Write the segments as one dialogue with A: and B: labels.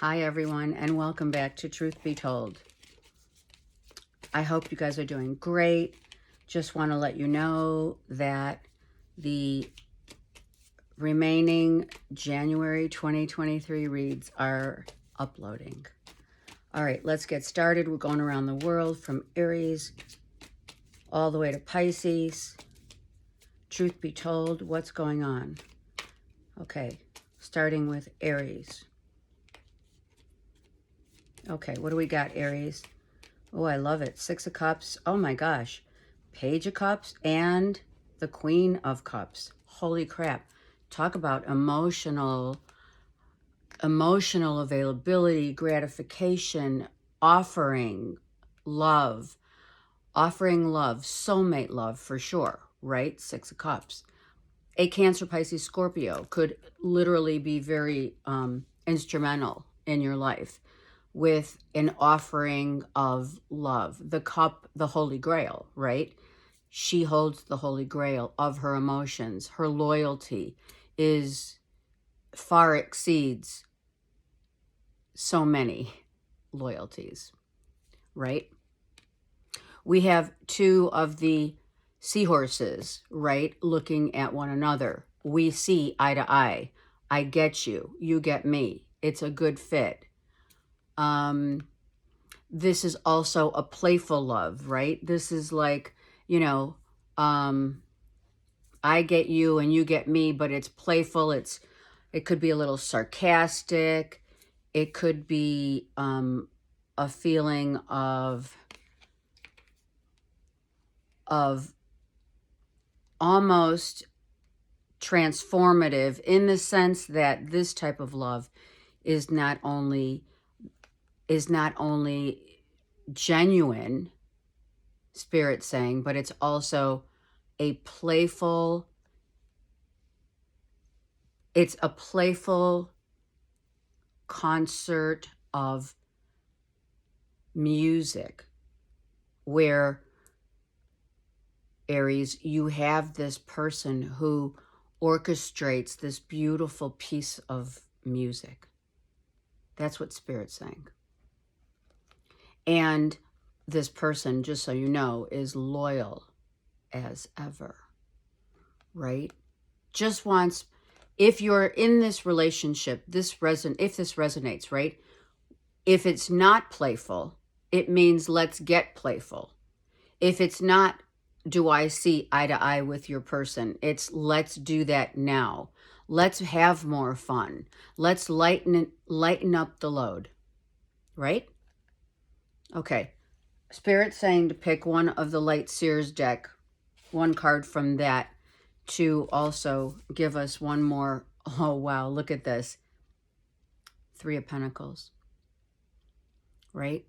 A: Hi, everyone, and welcome back to Truth Be Told. I hope you guys are doing great. Just want to let you know that the remaining January 2023 reads are uploading. All right, let's get started. We're going around the world from Aries all the way to Pisces. Truth be told, what's going on? Okay, starting with Aries. Okay, what do we got, Aries? Oh, I love it. Six of Cups. Oh my gosh. Page of Cups and the Queen of Cups. Holy crap. Talk about emotional availability, gratification, offering love, soulmate love for sure, right? Six of Cups. A Cancer, Pisces, Scorpio could literally be very instrumental in your life with an offering of love. The cup, the Holy Grail, right? She holds the Holy Grail of her emotions. Her loyalty is far exceeds so many loyalties, right? We have two of the seahorses, right? Looking at one another. We see eye to eye. I get you. You get me. It's a good fit. This is also a playful love, right? This is like, I get you and you get me, but it's playful. It could be a little sarcastic. It could be a feeling of almost transformative, in the sense that this type of love is not only genuine, Spirit saying, but it's also a playful concert of music where, Aries, you have this person who orchestrates this beautiful piece of music. That's what Spirit's saying. And this person, just so you know, is loyal as ever, right? Just wants, if you're in this relationship, if this resonates, right? If it's not playful, it means let's get playful. If it's not, do I see eye to eye with your person? It's let's do that now. Let's have more fun. Let's lighten up the load, right? Okay. Spirit's saying to pick one of the Light Seers deck, one card from that, to also give us one more. Oh, wow, look at this. Three of Pentacles, right?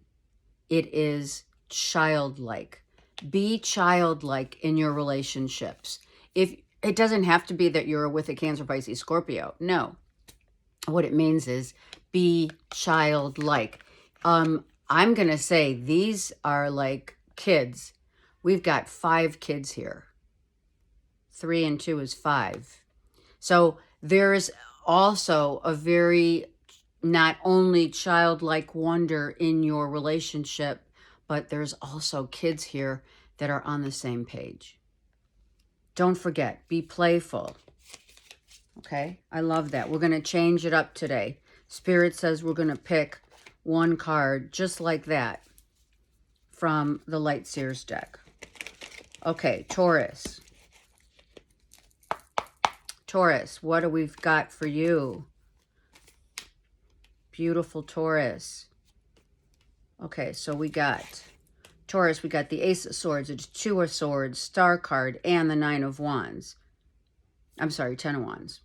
A: It is childlike. Be childlike in your relationships. If it doesn't have to be that you're with a Cancer, Pisces, Scorpio. No. What it means is be childlike. I'm going to say these are like kids. We've got 5 kids here. 3 and 2 is 5. So there's also a very, not only childlike wonder in your relationship, but there's also kids here that are on the same page. Don't forget, be playful. Okay, I love that. We're going to change it up today. Spirit says we're going to pick one card just like that from the Light Seers deck. Okay, Taurus. Taurus, what do we've got for you? Beautiful Taurus. Okay, so we got Taurus, we got the Ace of Swords, it's 2 of Swords, Star card, and the 9 of Wands. I'm sorry, 10 of Wands.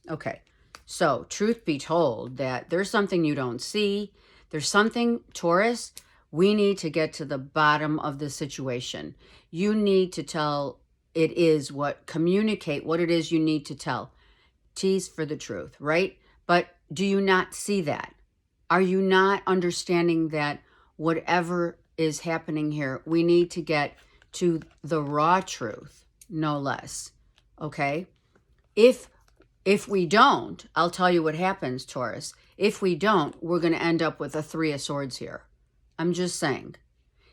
A: Okay, so truth be told that there's something you don't see. There's something, Taurus, we need to get to the bottom of the situation. You need to tell communicate what it is you need to tell. Tease for the truth, right? But do you not see that? Are you not understanding that whatever is happening here, we need to get to the raw truth, no less, okay? If we don't, I'll tell you what happens, Taurus. If we don't, we're going to end up with a 3 of Swords here. I'm just saying.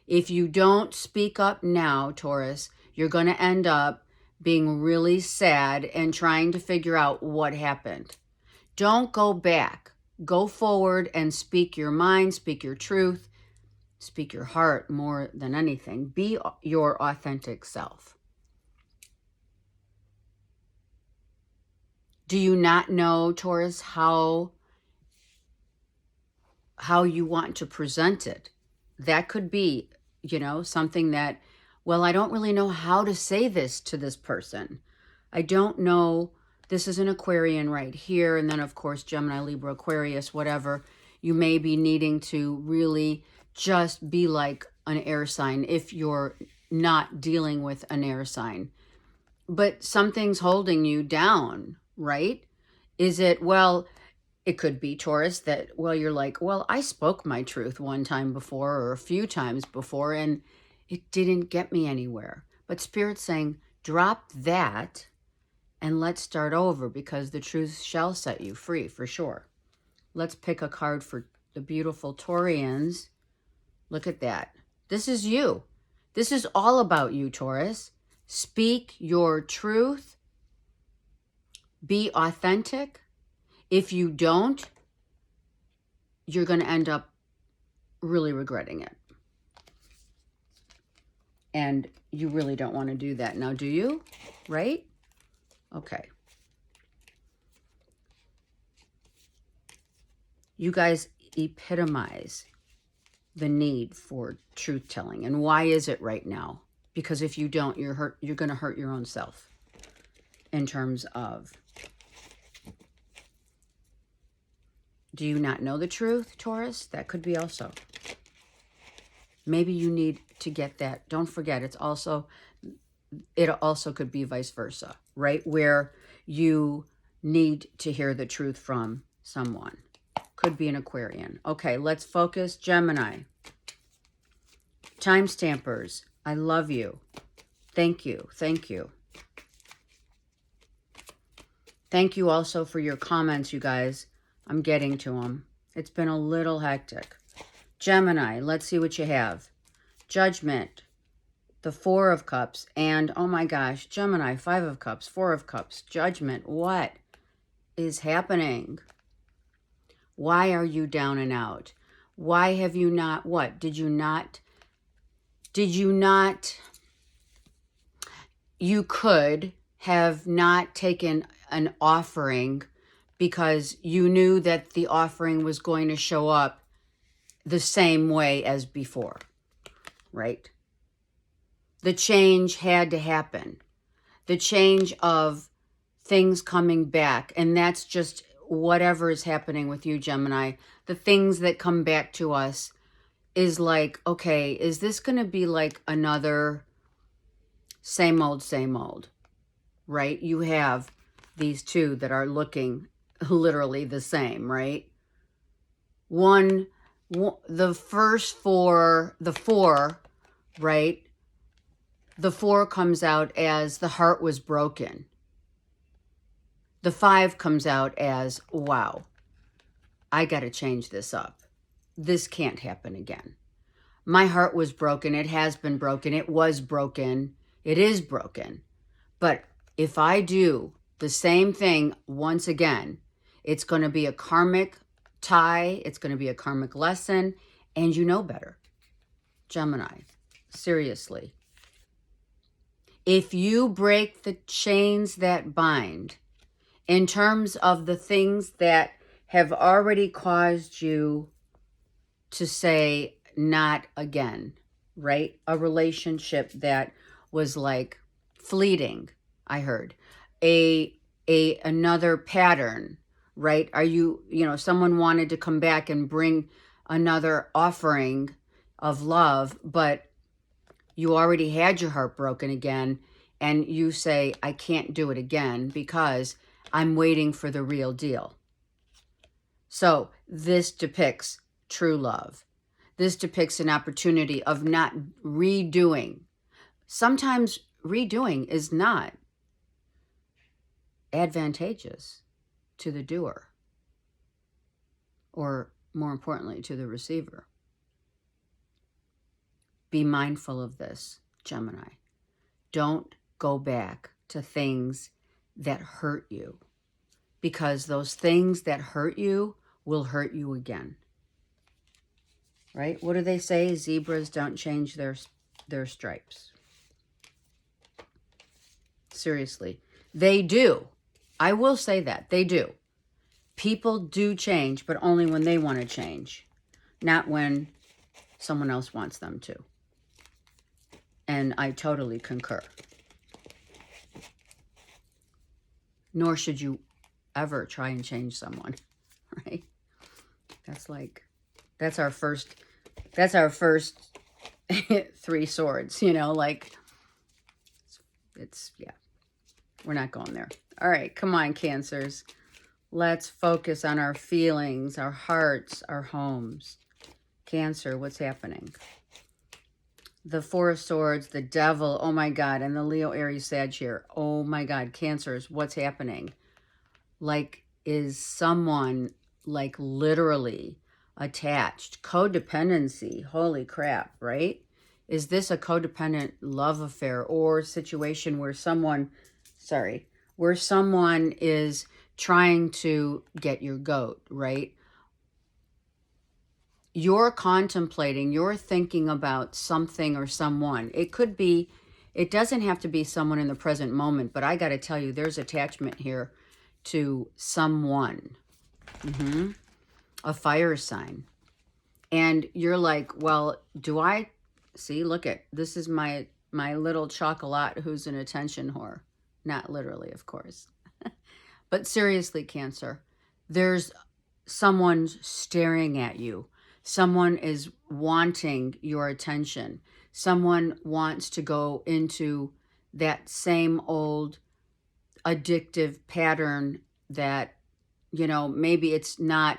A: If you don't speak up now, Taurus, you're going to end up being really sad and trying to figure out what happened. Don't go back. Go forward and speak your mind, speak your truth, speak your heart more than anything. Be your authentic self. Do you not know, Taurus, how you want to present it? That could be, something that, well, I don't really know how to say this to this person. I don't know. This is an Aquarian right here. And then, of course, Gemini, Libra, Aquarius, whatever. You may be needing to really just be like an air sign if you're not dealing with an air sign. But something's holding you down, right? Is it, well, it could be, Taurus, that, well, you're like, well, I spoke my truth one time before or a few times before, and it didn't get me anywhere. But Spirit's saying, drop that and let's start over, because the truth shall set you free for sure. Let's pick a card for the beautiful Taurians. Look at that. This is you. This is all about you, Taurus. Speak your truth. Be authentic. If you don't, you're going to end up really regretting it. And you really don't want to do that now, do you? Right? Okay. You guys epitomize the need for truth-telling. And why is it right now? Because if you don't, you're going to hurt your own self in terms of, do you not know the truth, Taurus? That could be also. Maybe you need to get that. Don't forget, it also could be vice versa, right? Where you need to hear the truth from someone. Could be an Aquarian. Okay, let's focus. Gemini. Time stampers. I love you. Thank you. Thank you. Thank you also for your comments, you guys. I'm getting to them. It's been a little hectic. Gemini, let's see what you have. Judgment, the 4 of Cups, and, oh my gosh, Gemini, 5 of Cups, 4 of Cups, Judgment. What is happening? Why are you down and out? Why have you not, what? Did you not, you could have not taken an offering because you knew that the offering was going to show up the same way as before, right? The change had to happen. The change of things coming back. And that's just whatever is happening with you, Gemini. The things that come back to us is like, okay, is this going to be like another same old, right? You have these two that are looking literally the same, right? The first 4, the 4, right? The 4 comes out as the heart was broken. The 5 comes out as, wow, I got to change this up. This can't happen again. My heart was broken. It has been broken. It was broken. It is broken. But if I do the same thing once again, it's going to be a karmic tie. It's going to be a karmic lesson. And you know better. Gemini, seriously. If you break the chains that bind, in terms of the things that have already caused you to say not again, right? A relationship that was like fleeting, I heard. Another pattern, right? Are you, someone wanted to come back and bring another offering of love, but you already had your heart broken again, and you say, I can't do it again because I'm waiting for the real deal. So this depicts true love. This depicts an opportunity of not redoing. Sometimes redoing is not advantageous to the doer. or more importantly, to the receiver. Be mindful of this, Gemini. Don't go back to things that hurt you, because those things that hurt you will hurt you again. Right? What do they say? Zebras don't change their stripes. Seriously. They do. I will say that. They do. People do change, but only when they want to change, not when someone else wants them to. And I totally concur. Nor should you ever try and change someone, right? That's our first 3 swords, you know, like yeah, we're not going there. All right, come on, Cancers. Let's focus on our feelings, our hearts, our homes. Cancer, what's happening? The 4 of Swords, the Devil, oh my God, and the Leo, Aries, Sag here. Oh my God, Cancers, what's happening? Like, is someone, like, literally attached? Codependency, holy crap, right? Is this a codependent love affair or situation where someone is trying to get your goat, right? You're contemplating, you're thinking about something or someone. It doesn't have to be someone in the present moment, but I got to tell you, there's attachment here to someone, a fire sign. And you're like, well, do I see? Look at this is my little chocolate who's an attention whore. Not literally, of course. But seriously, Cancer, there's someone staring at you. Someone is wanting your attention. Someone wants to go into that same old addictive pattern that, you know, maybe it's not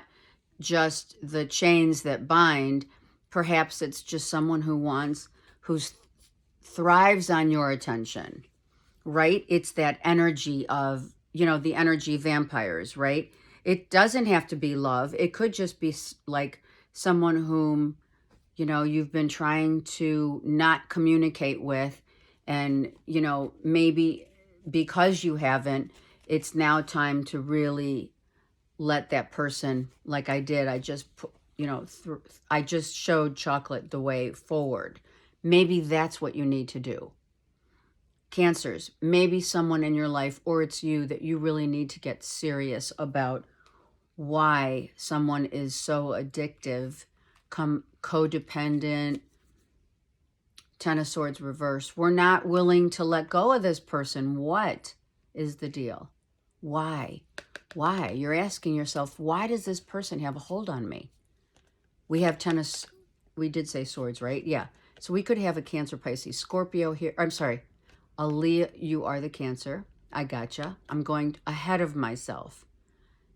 A: just the chains that bind. Perhaps it's just someone who thrives on your attention, right? It's that energy of, you know, the energy vampires, right? It doesn't have to be love. It could just be like someone whom, you know, you've been trying to not communicate with, and, you know, maybe because you haven't, it's now time to really let that person, like I did, I just, you know, I just showed chocolate the way forward. Maybe that's what you need to do. Cancers, maybe someone in your life, or it's you, that you really need to get serious about why someone is so addictive, codependent, 10 of Swords reverse. We're not willing to let go of this person. What is the deal? Why? Why? You're asking yourself, why does this person have a hold on me? We have we did say Swords, right? Yeah. So we could have a Cancer, Pisces, Scorpio here. I'm sorry. A Leo, you are the Cancer. I gotcha. I'm going ahead of myself.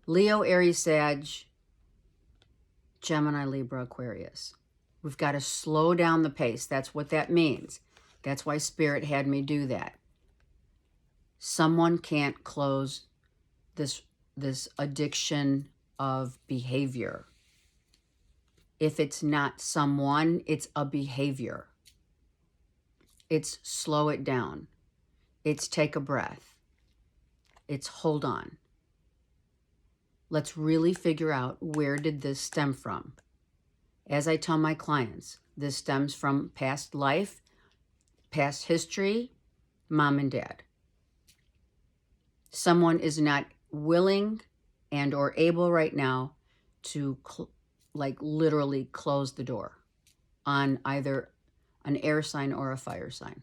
A: Leo, Aries, Sag, Gemini, Libra, Aquarius. We've got to slow down the pace. That's what that means. That's why Spirit had me do that. Someone can't close this addiction of behavior. If it's not someone, it's a behavior. It's slow it down. It's take a breath. It's hold on. Let's really figure out, where did this stem from? As I tell my clients, this stems from past life, past history, mom and dad. Someone is not willing and or able right now to like literally close the door on either an air sign or a fire sign.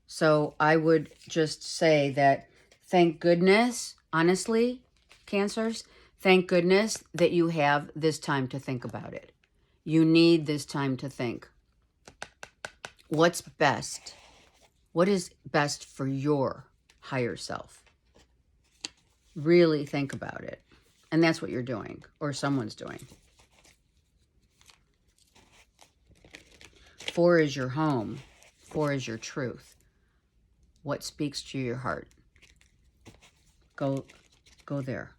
A: So I would just say that, thank goodness, honestly, Cancers, thank goodness that you have this time to think about it. You need this time to think. What's best? What is best for your higher self? Really think about it. And that's what you're doing, or someone's doing. 4 is your home. 4 is your truth. What speaks to your heart? Go there.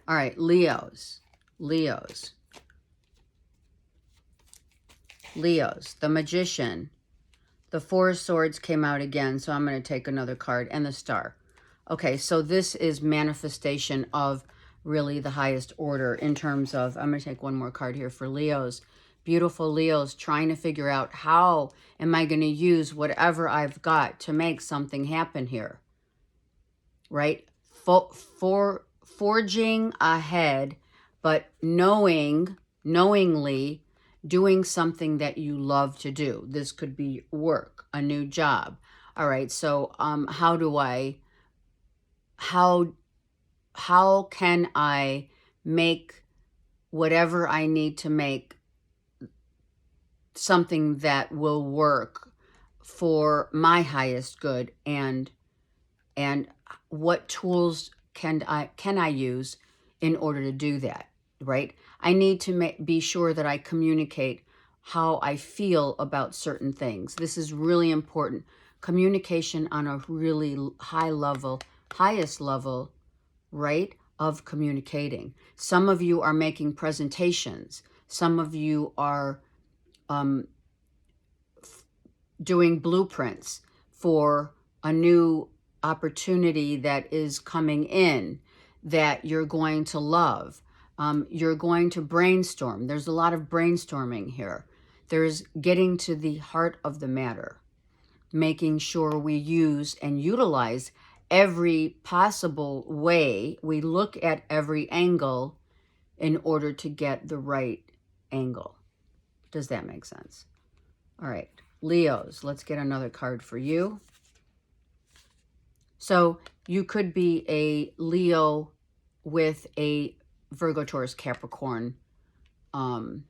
A: All right, Leos. Leos. Leos. The Magician. The Four of Swords came out again, so I'm going to take another card. And the Star. Okay, so this is manifestation of really the highest order in terms of, I'm going to take one more card here for Leos. Beautiful Leos trying to figure out how am I going to use whatever I've got to make something happen here, right? Forging ahead, but knowingly doing something that you love to do. This could be work, a new job. All right, so how can I make whatever I need to make something that will work for my highest good, and what tools can I use in order to do that, right? I need to be sure that I communicate how I feel about certain things. This is really important. Communication on a really high level, highest level, right, of communicating. Some of you are making presentations. Some of you are doing blueprints for a new opportunity that is coming in that you're going to love. You're going to brainstorm. There's a lot of brainstorming here. There's getting to the heart of the matter, making sure we use and utilize every possible way. We look at every angle in order to get the right angle. Does that make sense? All right, Leos, let's get another card for you. So you could be a Leo with a Virgo, Taurus, Capricorn, moon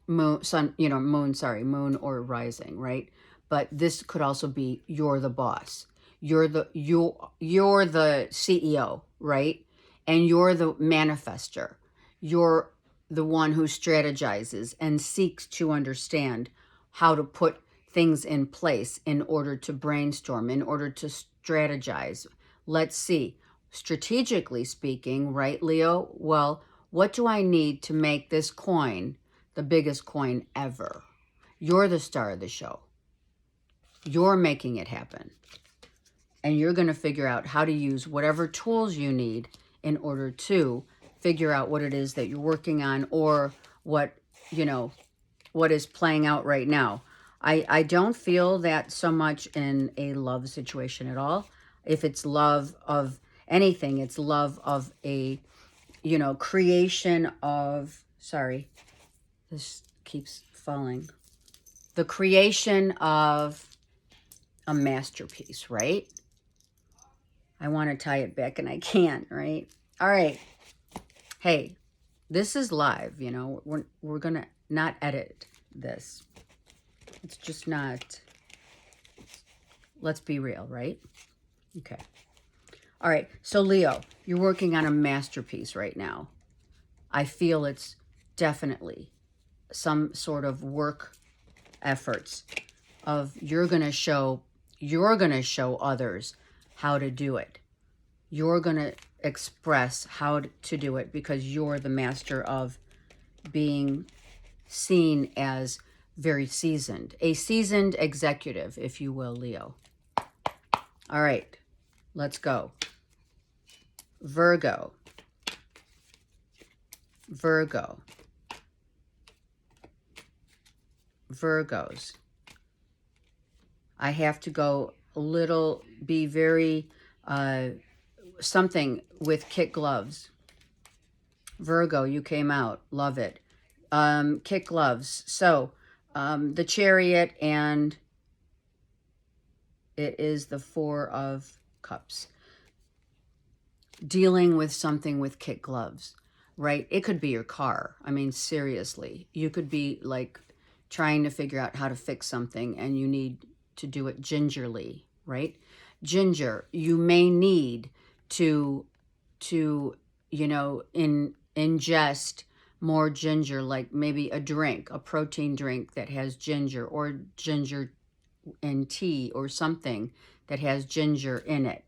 A: or rising, right? But this could also be you're the boss. You're the CEO, right? And you're the manifester. You're the one who strategizes and seeks to understand how to put things in place in order to brainstorm, in order to strategize. Let's see. Strategically speaking, right, Leo? Well, what do I need to make this coin the biggest coin ever? You're the star of the show. You're making it happen. And you're going to figure out how to use whatever tools you need in order to figure out what it is that you're working on, or what is playing out right now. I don't feel that so much in a love situation at all. If it's love of anything, it's love of a, creation of, sorry, this keeps falling. The creation of a masterpiece, right? I want to tie it back and I can't, right? All right. Hey, this is live, we're going to not edit this. It's just not, let's be real, right? Okay. All right. So Leo, you're working on a masterpiece right now. I feel it's definitely some sort of work efforts of you're going to show others how to do it. You're going to express how to do it because you're the master of being seen as very seasoned, a seasoned executive, if you will, Leo. All right, let's go. Virgo. Virgo. Virgos. I have to go a little, be very, something with kid gloves. Virgo, you came out. Love it. Kid gloves. So, the Chariot, and it is the Four of Cups. Dealing with something with kid gloves, right? It could be your car. I mean, seriously. You could be like trying to figure out how to fix something and you need to do it gingerly, right? Ginger, you may need to ingest more ginger, like maybe a drink, a protein drink that has ginger, or ginger and tea, or something that has ginger in it.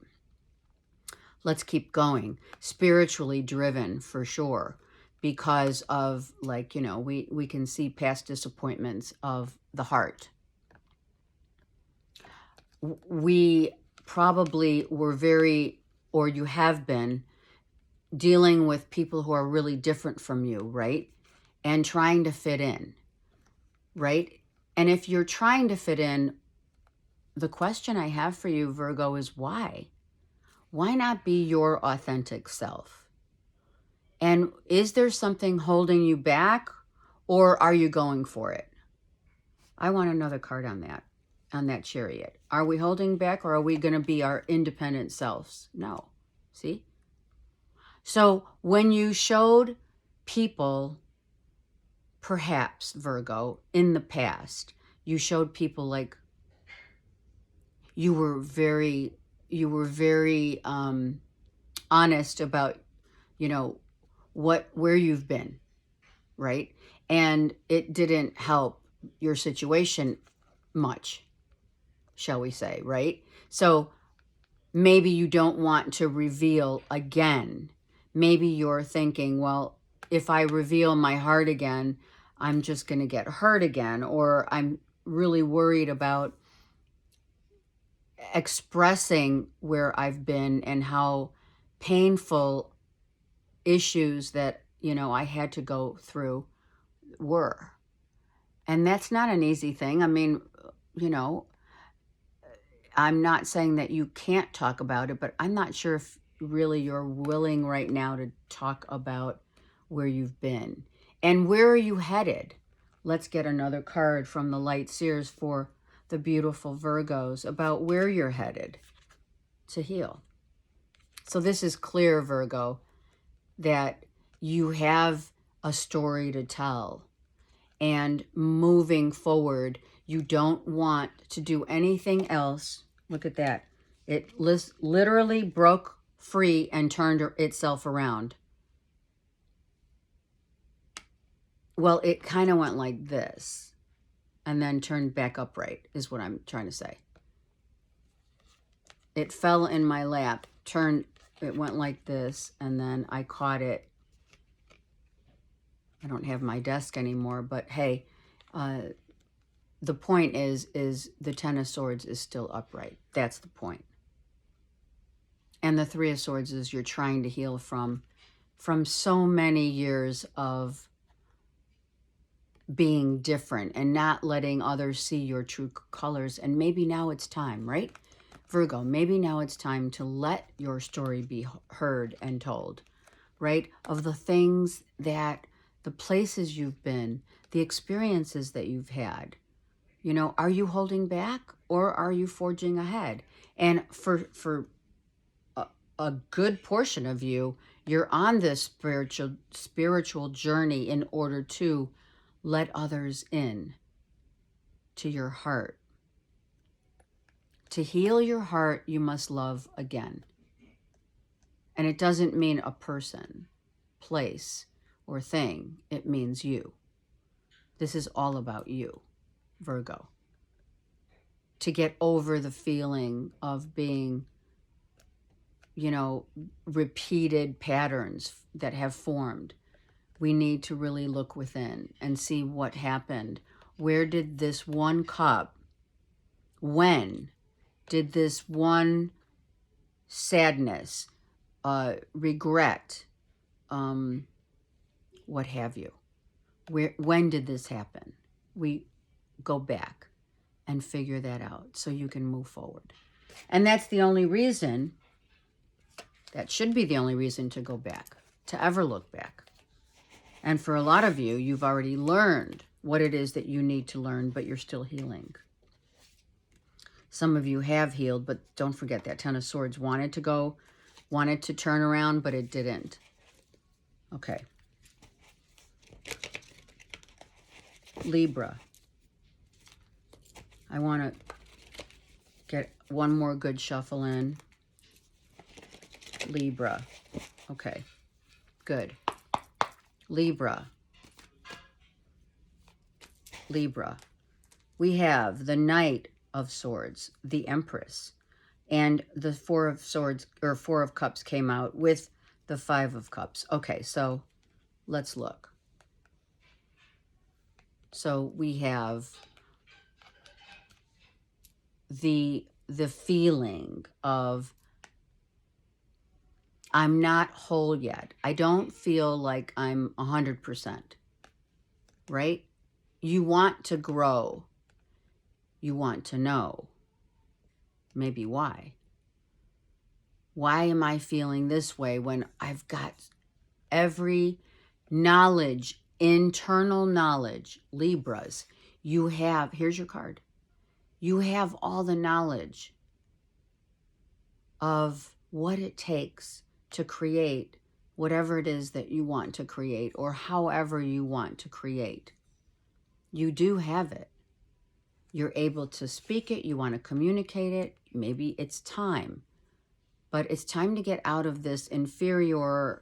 A: let's keep going. Spiritually driven for sure, because of, like, you know, we can see past disappointments of the heart. We probably were very, or you have been, dealing with people who are really different from you, right? And trying to fit in, right? And if you're trying to fit in, the question I have for you, Virgo, is why? Why not be your authentic self? And is there something holding you back, or are you going for it? I want another card on that Chariot. Are we holding back, or are we going to be our independent selves? No. See? So when you showed people, perhaps, Virgo, in the past, you showed people like you were very honest about, you know, where you've been, right? And it didn't help your situation much, shall we say, right? So maybe you don't want to reveal again. Maybe you're thinking, well, if I reveal my heart again, I'm just going to get hurt again, or I'm really worried about expressing where I've been and how painful issues that, you know, I had to go through were. And that's not an easy thing. I mean, you know, I'm not saying that you can't talk about it, but I'm not sure if really you're willing right now to talk about where you've been. And where are you headed? Let's get another card from the Light Seers for the beautiful Virgos about where you're headed to heal. So this is clear, Virgo, that you have a story to tell. And moving forward, you don't want to do anything else. Look at that. It literally broke free and turned itself around. Well, it kind of went like this and then turned back upright, is what I'm trying to say. It fell in my lap, it went like this, and then I caught it. I don't have my desk anymore, but hey, the point is the Ten of Swords is still upright. That's the point. And the Three of Swords is you're trying to heal from so many years of being different and not letting others see your true colors. And maybe now it's time, right? Virgo, maybe now it's time to let your story be heard and told, right? Of the things that, the places you've been, the experiences that you've had. You know, are you holding back or are you forging ahead? And for a good portion of you, you're on this spiritual journey in order to let others in to your heart. To heal your heart, you must love again. And it doesn't mean a person, place, or thing. It means you. This is all about you, Virgo. To get over the feeling of being, you know, repeated patterns that have formed. We need to really look within and see what happened. Where did this one cup, when did this one sadness, regret, what have you, when did this happen? We go back and figure that out so you can move forward. And that's the only reason, that should be the only reason to go back, to ever look back. And for a lot of you, you've already learned what it is that you need to learn, but you're still healing. Some of you have healed, but don't forget that Ten of Swords wanted to turn around, but it didn't. Okay. Libra. I want to get one more good shuffle in. Libra. Okay. Good. Libra. Libra. We have the Knight of Swords, the Empress, And the Four of Swords, or Four of Cups, came out with the Five of Cups. Okay, so let's look. So we have the feeling of, I'm not whole yet. I don't feel like I'm 100%, right? You want to grow. You want to know. Maybe why? Why am I feeling this way when I've got every knowledge, internal knowledge, Libras, you have, here's your card. You have all the knowledge of what it takes to create whatever it is that you want to create, or however you want to create. You do have it. You're able to speak it. You want to communicate it. Maybe it's time. But it's time to get out of this inferiority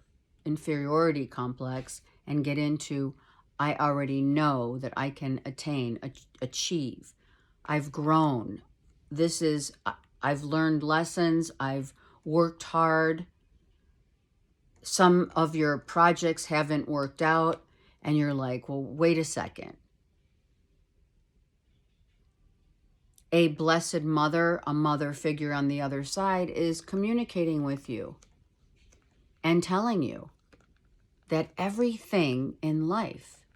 A: complex and get into, I already know that I can attain, achieve. I've grown. I've learned lessons. I've worked hard. Some of your projects haven't worked out, and you're like, well, wait a second. A blessed mother, a mother figure on the other side, is communicating with you and telling you that everything in life,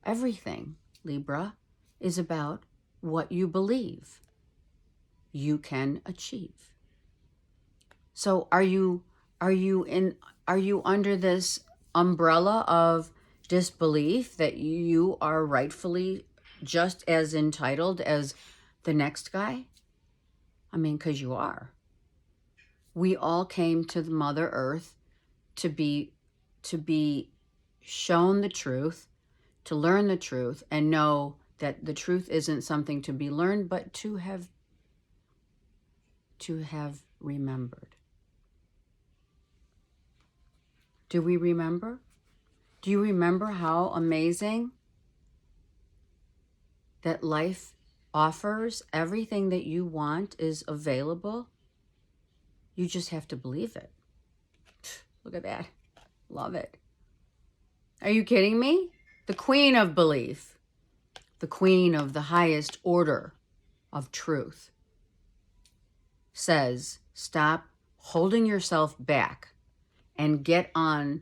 A: everything, Libra, is about what you believe you can achieve. So are you under this umbrella of disbelief that you are rightfully just as entitled as the next guy? I mean, because you are. We all came to the Mother Earth to be shown the truth, to learn the truth, and know that the truth isn't something to be learned, but to have remembered. Do we remember? Do you remember how amazing that life offers? Everything that you want is available. You just have to believe it. Look at that. Love it. Are you kidding me? The queen of belief. The queen of the highest order of truth says, stop holding yourself back and get on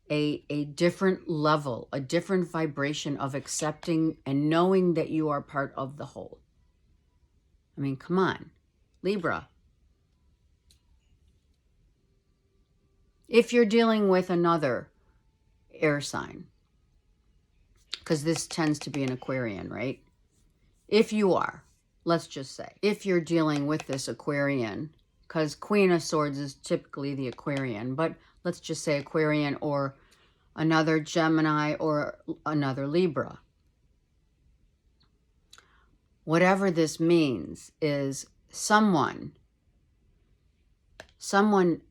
A: a different level, a different vibration of accepting and knowing that you are part of the whole. I mean, come on, Libra. If you're dealing with another air sign, because this tends to be an Aquarian, right? If you are, let's just say, if you're dealing with this Aquarian, because Queen of Swords is typically the Aquarian, but let's just say Aquarian or another Gemini or another Libra. Whatever this means is someone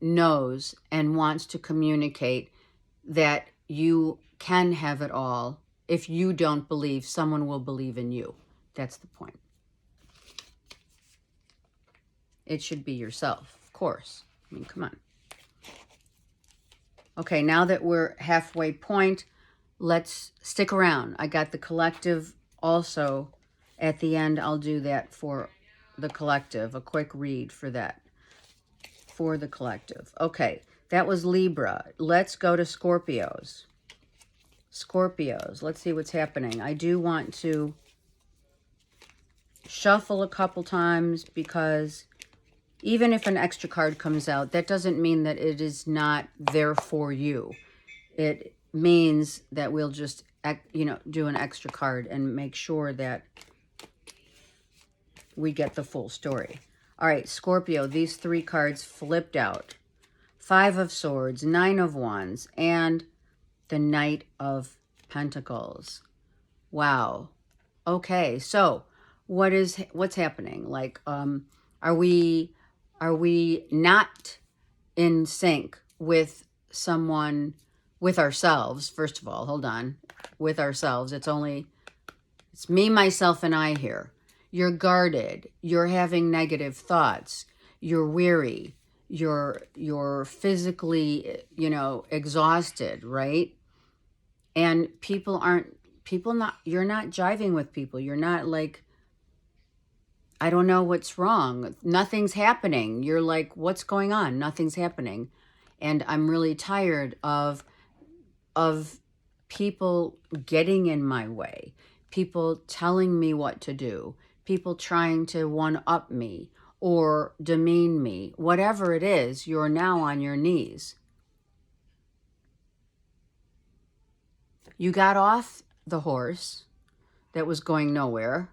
A: knows and wants to communicate that you can have it all. If you don't believe, someone will believe in you. That's the point. It should be yourself, of course. I mean, come on. Okay, now that we're halfway point, let's stick around. I got the collective also. At the end, I'll do that for the collective, a quick read for that, for the collective. Okay, that was Libra. Let's go to Scorpios. Scorpios, let's see what's happening. I do want to shuffle a couple times because even if an extra card comes out, that doesn't mean that it is not there for you. It means that we'll just, do an extra card and make sure that we get the full story. All right, Scorpio, these three cards flipped out. Five of Swords, Nine of Wands, and the Knight of Pentacles. Wow. Okay, so what's happening? Like, are we not in sync with someone, with ourselves? First of all, hold on. With ourselves, it's me, myself, and I here. You're guarded. You're having negative thoughts. you're weary, you're physically, you know, exhausted, right? And you're not jiving with people. You're not like, I don't know what's wrong. Nothing's happening. You're like, what's going on? Nothing's happening. And I'm really tired of people getting in my way, people telling me what to do, people trying to one-up me or demean me. Whatever it is, you're now on your knees. You got off the horse that was going nowhere.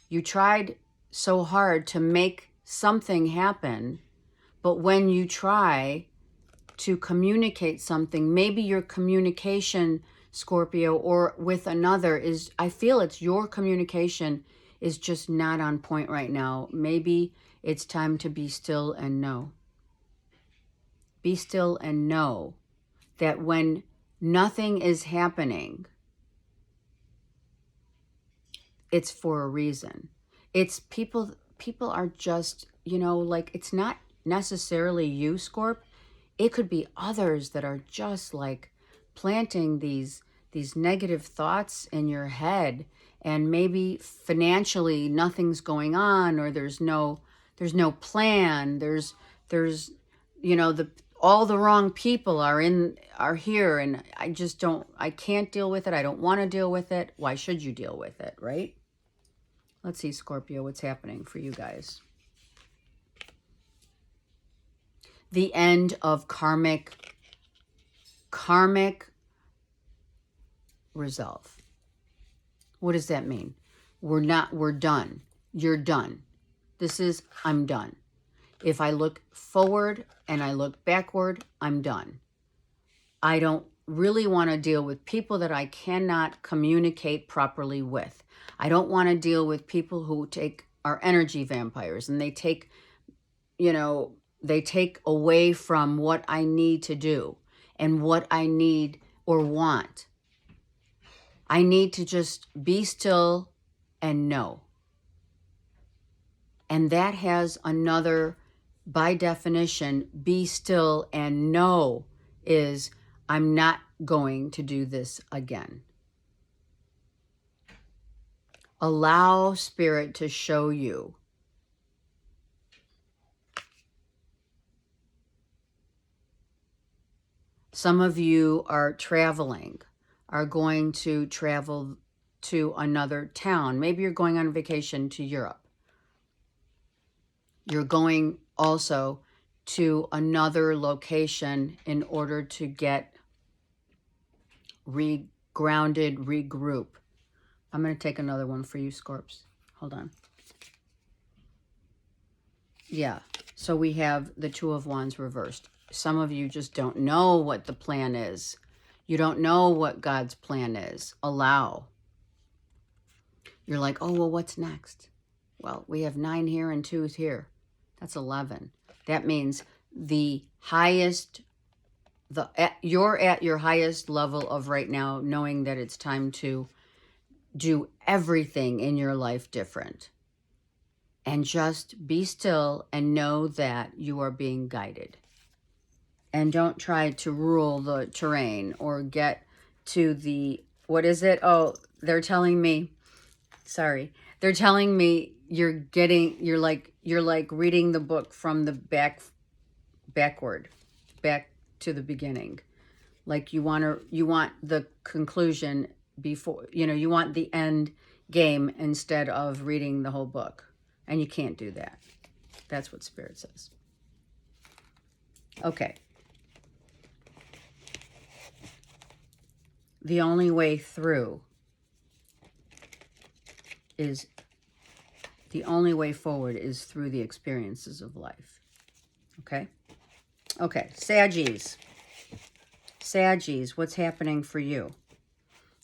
A: You tried so hard to make something happen, but when you try to communicate something, maybe your communication, Scorpio, or with another is, I feel it's your communication is just not on point right now. Maybe it's time to be still and know. Be still and know that when nothing is happening, it's for a reason. It's people are just, you know, like, it's not necessarily you, Scorp. It could be others that are just like planting these negative thoughts in your head, and maybe financially nothing's going on, or there's no plan. There's you know, all the wrong people are here, and I can't deal with it. I don't want to deal with it. Why should you deal with it, right? Let's see, Scorpio, what's happening for you guys. The end of karmic resolve. What does that mean? We're done. You're done. I'm done. If I look forward and I look backward, I'm done. I don't really want to deal with people that I cannot communicate properly with. I don't want to deal with people who are energy vampires, and they take, you know, they take away from what I need to do and what I need or want. I need to just be still and know. And that has another, by definition, be still and know is, I'm not going to do this again. Allow Spirit to show you. Some of you are traveling, are going to travel to another town. Maybe you're going on vacation to Europe. You're going also to another location in order to get grounded, regroup. I'm going to take another one for you, Scorps. Hold on. Yeah, so we have the Two of Wands reversed. Some of you just don't know what the plan is. You don't know what God's plan is. Allow. You're like, oh, well, what's next? Well, we have 9 here and 2 here. That's 11. That means you're at your highest level of right now, knowing that it's time to do everything in your life different. And just be still and know that you are being guided. And don't try to rule the terrain or get to the, what is it? Oh, they're telling me, sorry. They're telling me you're like reading the book from the backward, back to the beginning. Like you want the conclusion before, you know, you want the end game instead of reading the whole book. And you can't do that. That's what Spirit says. Okay. The only way through is, the only way forward is through the experiences of life. Okay? Okay, Saggies. Saggies, what's happening for you?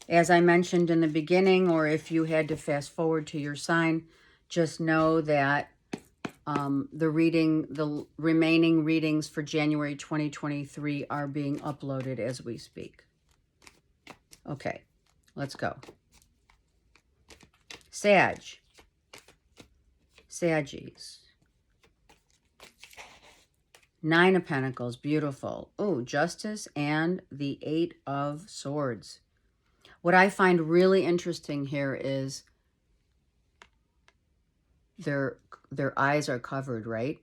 A: As I mentioned in the beginning, or if you had to fast forward to your sign, just know that the remaining readings for January 2023 are being uploaded as we speak. Okay, let's go. Saggies. Nine of Pentacles, beautiful. Oh, Justice and the Eight of Swords. What I find really interesting here is their eyes are covered, right?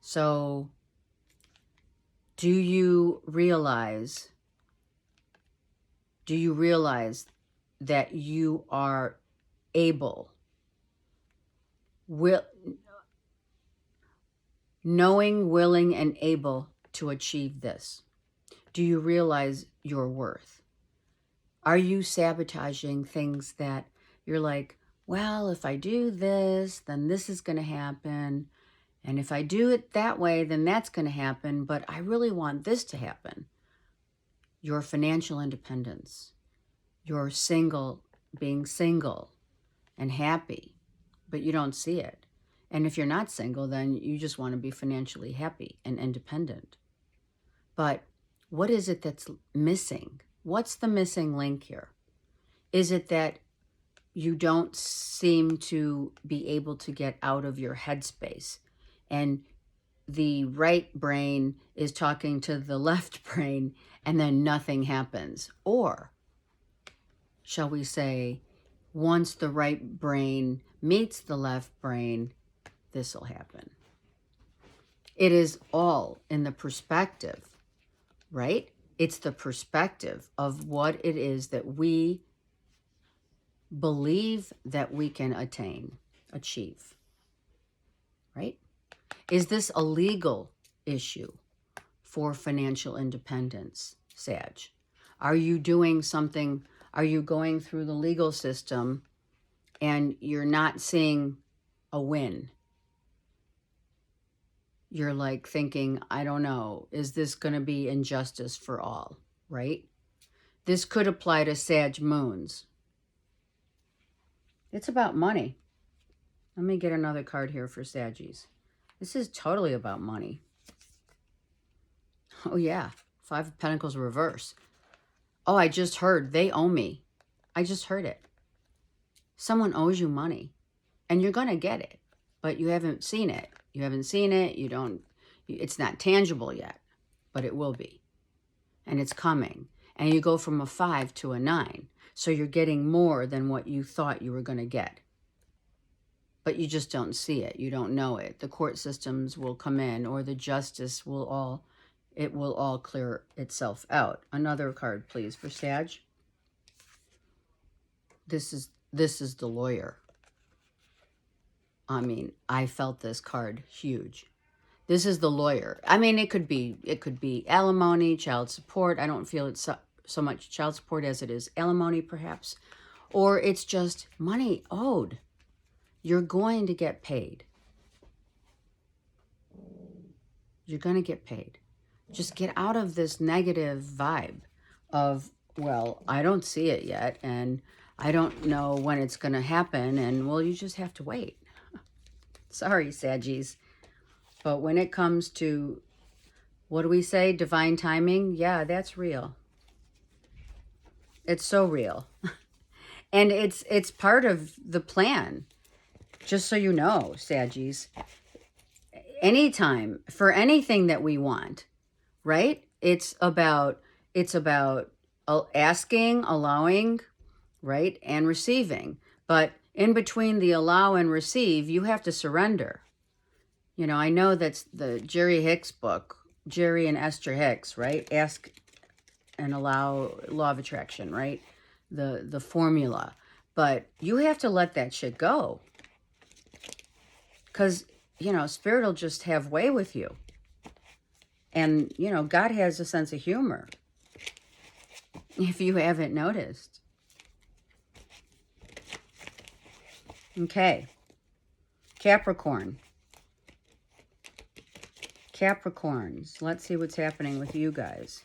A: So do you realize that you are able, knowing, willing, and able to achieve this? Do you realize your worth? Are you sabotaging things that you're like, well, if I do this, then this is going to happen. And if I do it that way, then that's going to happen. But I really want this to happen. Your financial independence, your being single and happy, but you don't see it. And if you're not single, then you just want to be financially happy and independent. But what is it that's missing? What's the missing link here? Is it that you don't seem to be able to get out of your headspace, and the right brain is talking to the left brain, and then nothing happens? Or shall we say, once the right brain meets the left brain, this will happen? It is all in the perspective, right? It's the perspective of what it is that we believe that we can achieve, right? Is this a legal issue for financial independence, Sag? Are you doing something? Are you going through the legal system and you're not seeing a win? You're like thinking, I don't know, is this going to be injustice for all, right? This could apply to Sag moons. It's about money. Let me get another card here for Saggies. This is totally about money. Oh yeah, Five of Pentacles reverse. Oh, I just heard they owe me. I just heard it. Someone owes you money and you're going to get it, but you haven't seen it. You haven't seen it. It's not tangible yet, but it will be. And it's coming. And you go from a 5 to a 9. So you're getting more than what you thought you were going to get. But you just don't see it. You don't know it. The court systems will come in, or the justice will all clear itself out. Another card, please, for Sag. This is the lawyer. I mean, I felt this card huge. This is the lawyer. I mean, it could be alimony, child support. I don't feel it's so much child support as it is alimony, perhaps. Or it's just money owed. You're going to get paid. You're going to get paid. Just get out of this negative vibe of, well, I don't see it yet, and I don't know when it's going to happen, and, well, you just have to wait. Sorry, Saggies. But when it comes to, what do we say, divine timing? Yeah, that's real. It's so real. And it's part of the plan. Just so you know, Saggies. Anytime, for anything that we want, right? It's about asking, allowing, right? And receiving. But in between the allow and receive, you have to surrender. You know, I know that's the Jerry Hicks book, Jerry and Esther Hicks, right? Ask and allow, law of attraction, right? The formula. But you have to let that shit go. Because, you know, Spirit will just have way with you. And, you know, God has a sense of humor. If you haven't noticed. Okay. Capricorn. Capricorns. Let's see what's happening with you guys.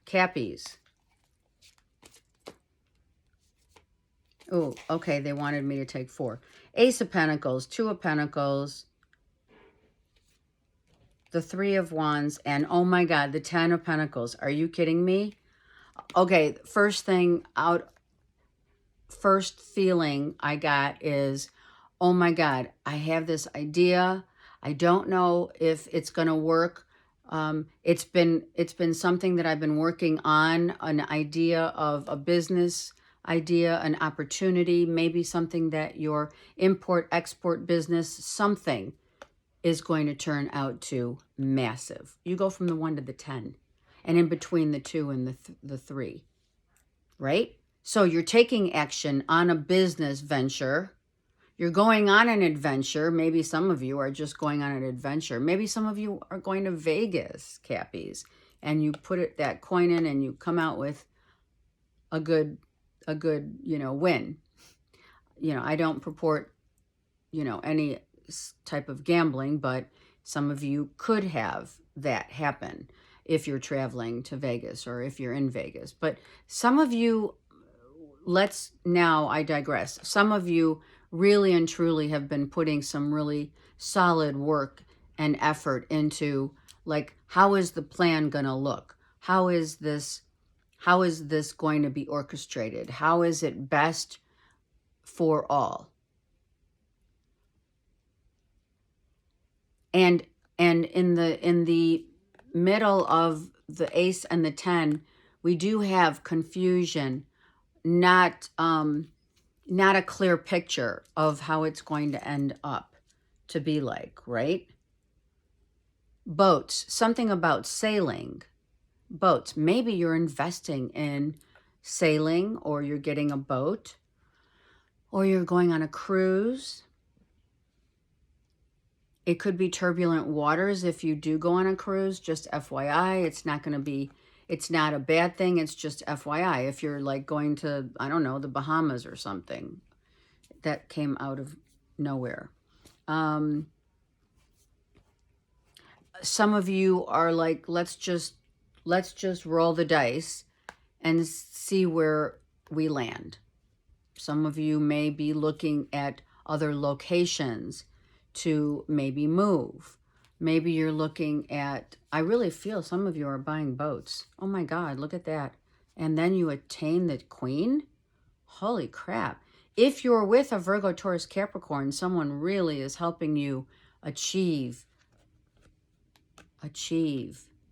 A: Cappies. Oh, okay. They wanted me to take 4. Ace of Pentacles, 2 of Pentacles, the 3 of Wands, and oh my God, the 10 of Pentacles. Are you kidding me? Okay, first feeling I got is, oh my God, I have this idea. I don't know if it's going to work. It's been something that I've been working on, an idea of a business idea, an opportunity, maybe something that your import-export business, something is going to turn out to massive. You go from the 1 to the 10, and in between the 2 and the 3, right? So you're taking action on a business venture. You're going on an adventure. Maybe some of you are just going on an adventure. Maybe some of you are going to Vegas, Cappies, and you put that coin in and you come out with a good, win. I don't purport, any type of gambling, but some of you could have that happen if you're traveling to Vegas or if you're in Vegas. But some of you, I digress. Some of you really and truly have been putting some really solid work and effort into, like, how is the plan going to look? How is this going to be orchestrated? How is it best for all? And in the middle of the ace and the 10, we do have confusion, not a clear picture of how it's going to end up to be like, right? Boats, something about sailing. Boats, maybe you're investing in sailing, or you're getting a boat, or you're going on a cruise. It could be turbulent waters if you do go on a cruise, just FYI. It's not a bad thing, it's just FYI. If you're like going to, I don't know, the Bahamas or something, that came out of nowhere. Some of you are like, let's just roll the dice and see where we land. Some of you may be looking at other locations to maybe move. Maybe you're looking at, I really feel some of you are buying boats. Oh my God, look at that. And then you attain the Queen? Holy crap. If you're with a Virgo, Taurus, Capricorn, someone really is helping you achieve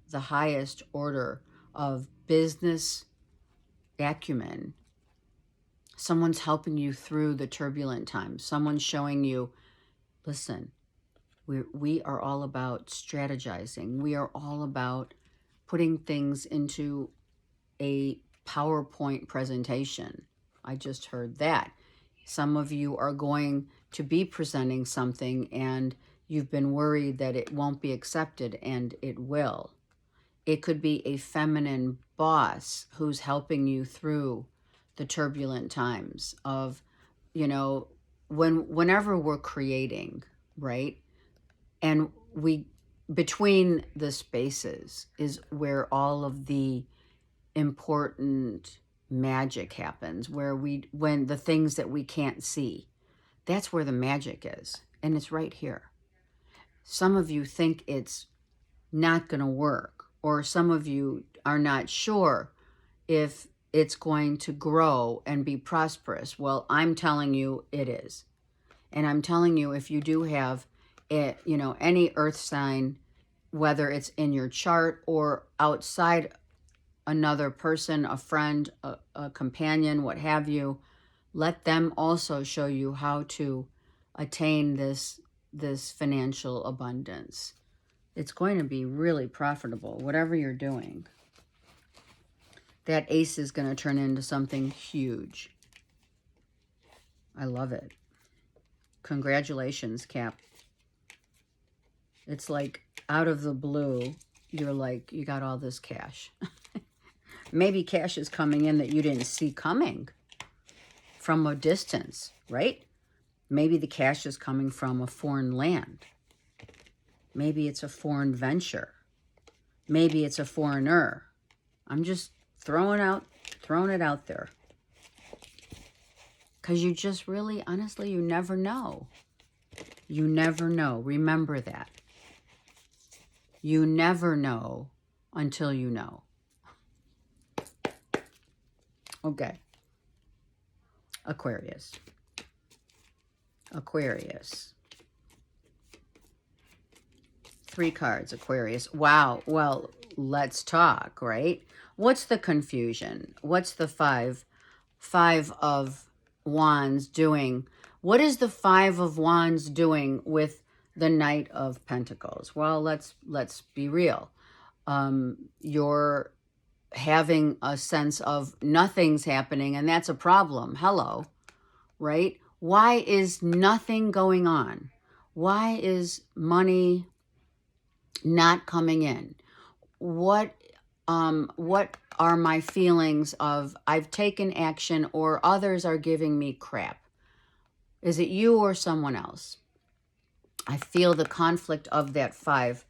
A: the highest order of business acumen. Someone's helping you through the turbulent times. Someone's showing you, listen, we are all about strategizing. We are all about putting things into a PowerPoint presentation. I just heard that. Some of you are going to be presenting something and you've been worried that it won't be accepted, and it will. It could be a feminine boss who's helping you through the turbulent times of, whenever we're creating, right? And between the spaces is where all of the important magic happens, when the things that we can't see, that's where the magic is. And it's right here. Some of you think it's not going to work, or some of you are not sure if it's going to grow and be prosperous. Well, I'm telling you it is. And I'm telling you, if you do have any earth sign, whether it's in your chart or outside, another person, a friend, a companion, what have you, let them also show you how to attain this financial abundance. It's going to be really profitable, whatever you're doing. That ace is going to turn into something huge. I love it. Congratulations, Cap. It's like out of the blue, you're like, you got all this cash. Maybe cash is coming in that you didn't see coming from a distance, right? Maybe the cash is coming from a foreign land. Maybe it's a foreign venture. Maybe it's a foreigner. I'm just throwing it out there. Because you just really, honestly, you never know. You never know. Remember that. You never know until you know. Okay. Aquarius. Aquarius. 3 cards, Aquarius. Wow. Well, let's talk, right? What's the confusion? What's the five of Wands doing? What is the 5 of Wands doing with the Knight of Pentacles? Well, let's be real. You're having a sense of nothing's happening, and that's a problem. Hello, right? Why is nothing going on? Why is money not coming in? What are my feelings of I've taken action or others are giving me crap? Is it you or someone else? I feel the conflict of that 5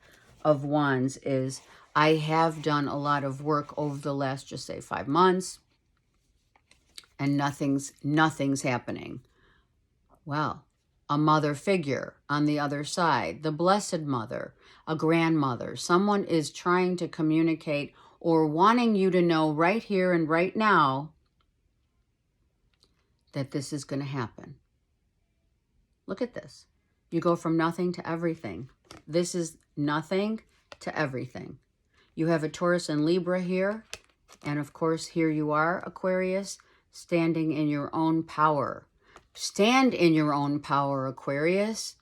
A: of Wands is I have done a lot of work over the last, just say 5 months, and nothing's happening. Well, a mother figure on the other side, the Blessed Mother, a grandmother, someone is trying to communicate or wanting you to know right here and right now that this is going to happen. Look at this. You go from nothing to everything. This is nothing to everything. You have a Taurus and Libra here. And of course, here you are, Aquarius, standing in your own power. Stand in your own power, Aquarius.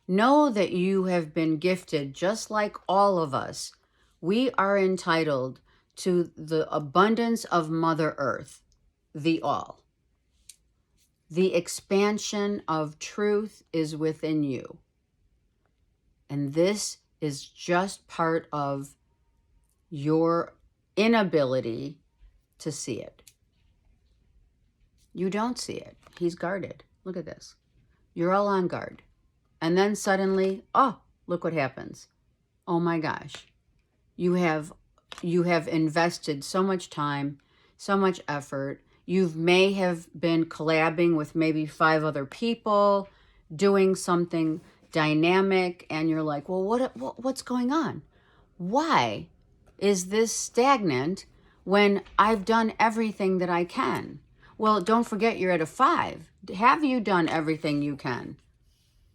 A: Know that you have been gifted, just like all of us. We are entitled to the abundance of Mother Earth, the all. The expansion of truth is within you. And this is just part of your inability to see it. You don't see it. He's guarded. Look at this. You're all on guard. And then suddenly, oh, look what happens. Oh my gosh. You have invested so much time, so much effort. You may have been collabing with maybe 5 other people, doing something dynamic, and you're like, well, what's going on? Why is this stagnant when I've done everything that I can? Well, don't forget you're at a 5. Have you done everything you can?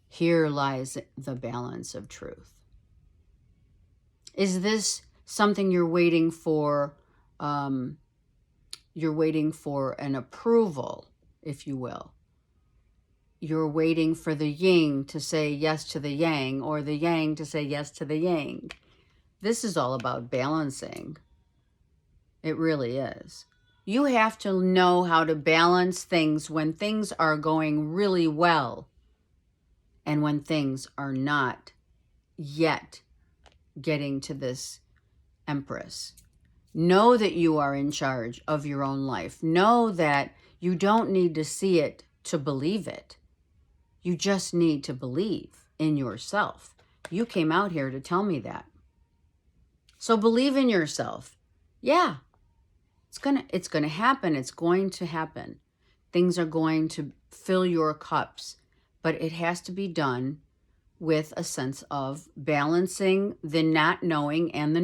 A: Here lies the balance of truth. Is this something you're waiting for? You're waiting for an approval, if you will. You're waiting for the yin to say yes to the yang, or the yang to say yes to the yang. This is all about balancing. It really is. You have to know how to balance things when things are going really well and when things are not yet getting to this Empress. Know that you are in charge of your own life. Know that you don't need to see it to believe it. You just need to believe in yourself. You came out here to tell me that. So believe in yourself. Yeah. It's gonna happen. It's going to happen. Things are going to fill your cups, but it has to be done with a sense of balancing the not knowing and the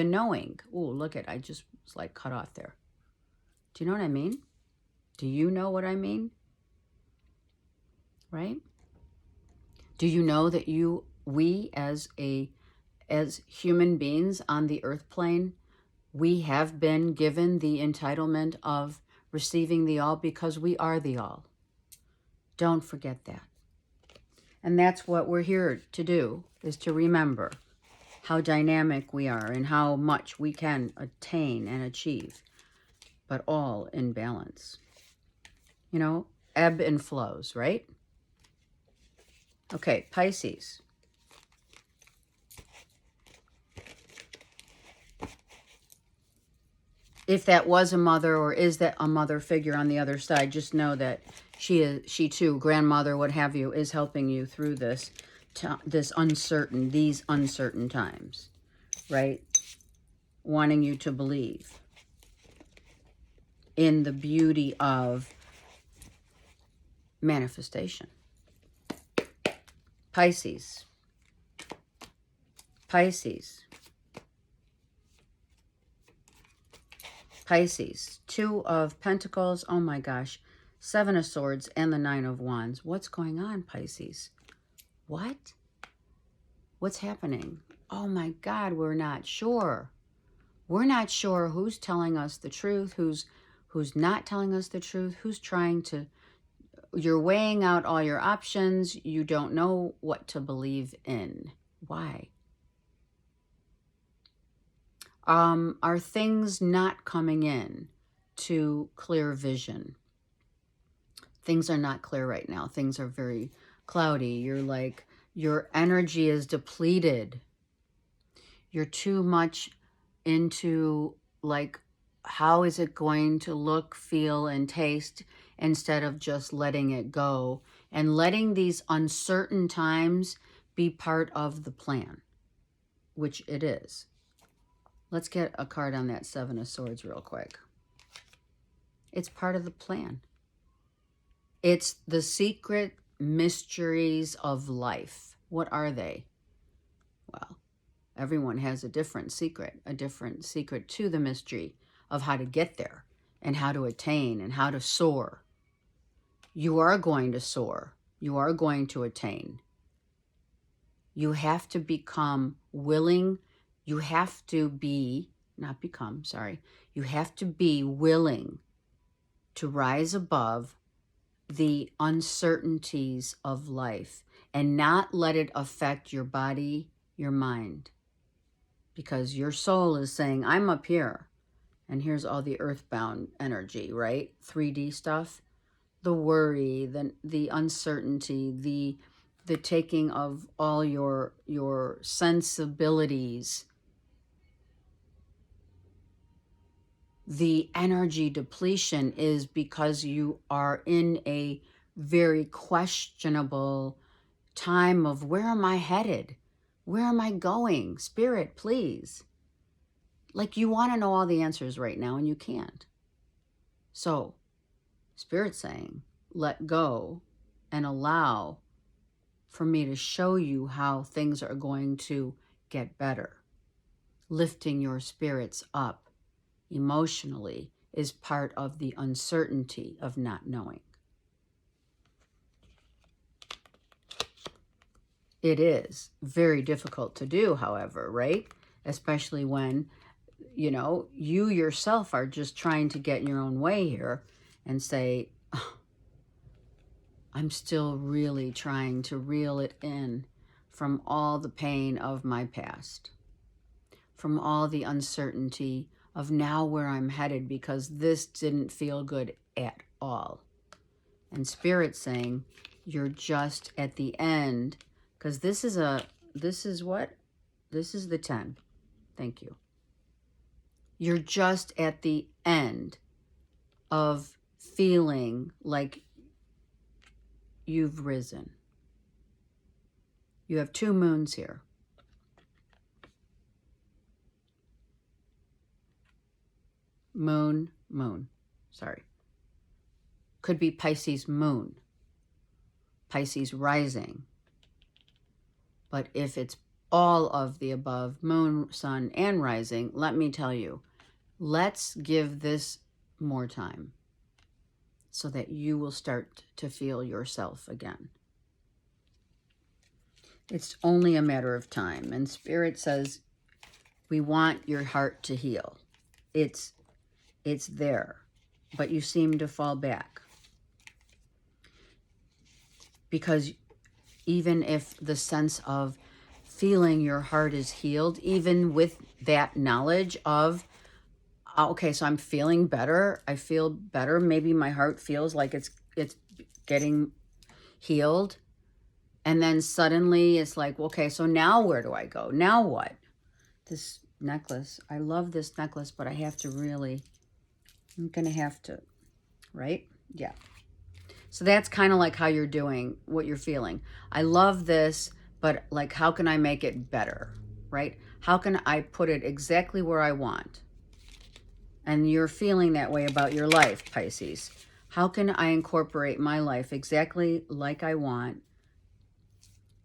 A: knowing. Oh, look at, I just was like cut off there. Do you know what I mean? Do you know what I mean? Right? Do you know that we as human beings on the earth plane, we have been given the entitlement of receiving the all because we are the all. Don't forget that. And that's what we're here to do, is to remember how dynamic we are and how much we can attain and achieve, but all in balance. You know, ebb and flows, right? Okay, Pisces. If that was a mother, or is that a mother figure on the other side, just know that she too, grandmother, what have you, is helping you through these uncertain times, right? Wanting you to believe in the beauty of manifestation. Pisces. Pisces. Pisces, 2 of Pentacles, oh my gosh, 7 of Swords, and the 9 of Wands. What's going on, Pisces? What? What's happening? Oh my God, we're not sure. We're not sure who's telling us the truth, who's not telling us the truth, who's trying to, you're weighing out all your options. You don't know what to believe in. Why? Are things not coming in to clear vision? Things are not clear right now. Things are very cloudy. You're like, your energy is depleted. You're too much into like, how is it going to look, feel, and taste, instead of just letting it go and letting these uncertain times be part of the plan, which it is. Let's get a card on that Seven of Swords real quick. It's part of the plan. It's the secret mysteries of life. What are they? Well, everyone has a different secret to the mystery of how to get there and how to attain and how to soar. You are going to soar. You are going to attain. You have to become willing. You have to be, not become, sorry. You have to be willing to rise above the uncertainties of life and not let it affect your body, your mind. Because your soul is saying, I'm up here. And here's all the earthbound energy, right? 3D stuff. The worry, the uncertainty, the taking of all your sensibilities, the energy depletion is because you are in a very questionable time of, where am I headed? Where am I going? Spirit, please. Like, you want to know all the answers right now and you can't. So, Spirit's saying, let go and allow for me to show you how things are going to get better. Lifting your spirits up emotionally is part of the uncertainty of not knowing. It is very difficult to do, however, right? Especially when, you know, you yourself are just trying to get in your own way here and say, oh, I'm still really trying to reel it in from all the pain of my past, from all the uncertainty of now where I'm headed, because this didn't feel good at all. And Spirit saying, you're just at the end, because this is the 10. Thank you. You're just at the end of feeling like you've risen. You have 2 moons here. Moon, sorry. Could be Pisces moon, Pisces rising. But if it's all of the above, moon, sun, and rising, let me tell you, let's give this more time so that you will start to feel yourself again. It's only a matter of time. And Spirit says, we want your heart to heal. It's there, but you seem to fall back. Because even if the sense of feeling your heart is healed, even with that knowledge of, okay, so I'm feeling better, I feel better, maybe my heart feels like it's getting healed, and then suddenly it's like, okay, so now where do I go? Now what? This necklace, I love this necklace, but I have to really, I'm gonna have to, right? Yeah. So that's kind of like how you're doing, what you're feeling. I love this, but like, how can I make it better, right? How can I put it exactly where I want? And you're feeling that way about your life, Pisces. How can I incorporate my life exactly like I want,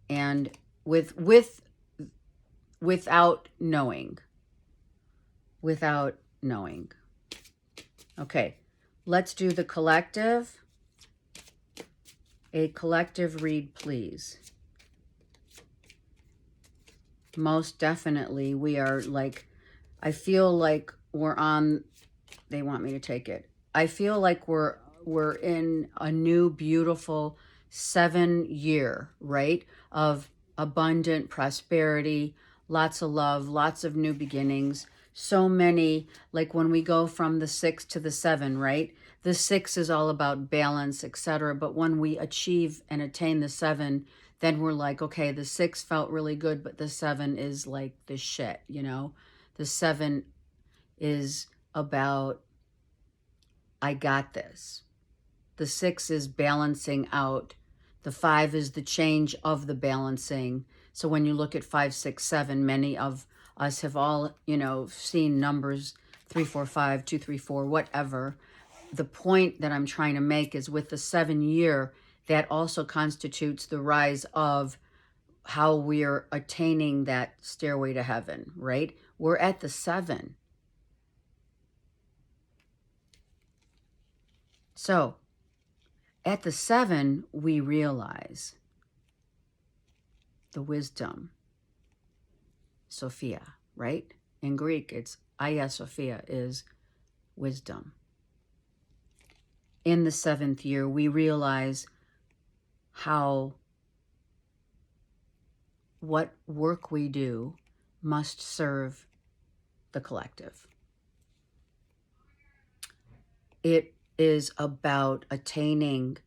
A: and without knowing? Without knowing. Okay, let's do the collective. A collective read, please. Most definitely. We are like, I feel like we're on, they want me to take it. I feel like we're in a new beautiful 7 year, right? Of abundant prosperity, lots of love, lots of new beginnings. So many, like when we go from the 6 to the 7, right? The 6 is all about balance, etc. But when we achieve and attain the 7, then we're like, okay, the 6 felt really good, but the 7 is like the shit, you know? The 7 is about, I got this. The 6 is balancing out. The 5 is the change of the balancing. So when you look at 5, 6, 7, many of us have all, you know, seen numbers 3, 4, 5, 2, 3, 4, whatever. The point that I'm trying to make is with the 7 year, that also constitutes the rise of how we're attaining that stairway to heaven, right? We're at the 7. So at the 7, we realize the wisdom, Sophia, right? In Greek, it's Hagia Sophia, is wisdom. In the 7th year, we realize how what work we do must serve the collective. It is about attaining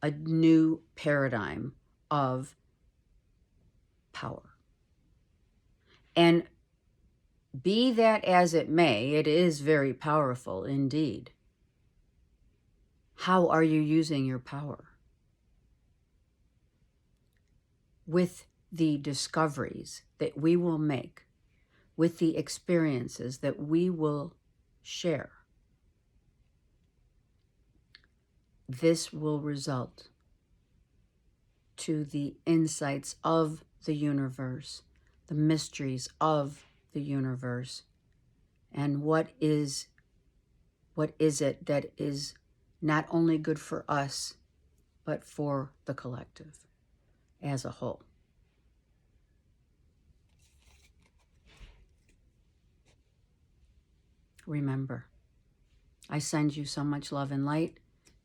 A: a new paradigm of power. And be that as it may, it is very powerful indeed. How are you using your power? With the discoveries that we will make, with the experiences that we will share, this will result to the insights of the universe, the mysteries of the universe, and what is it that is not only good for us, but for the collective as a whole. Remember, I send you so much love and light.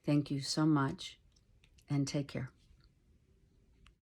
A: Thank you so much, and take care.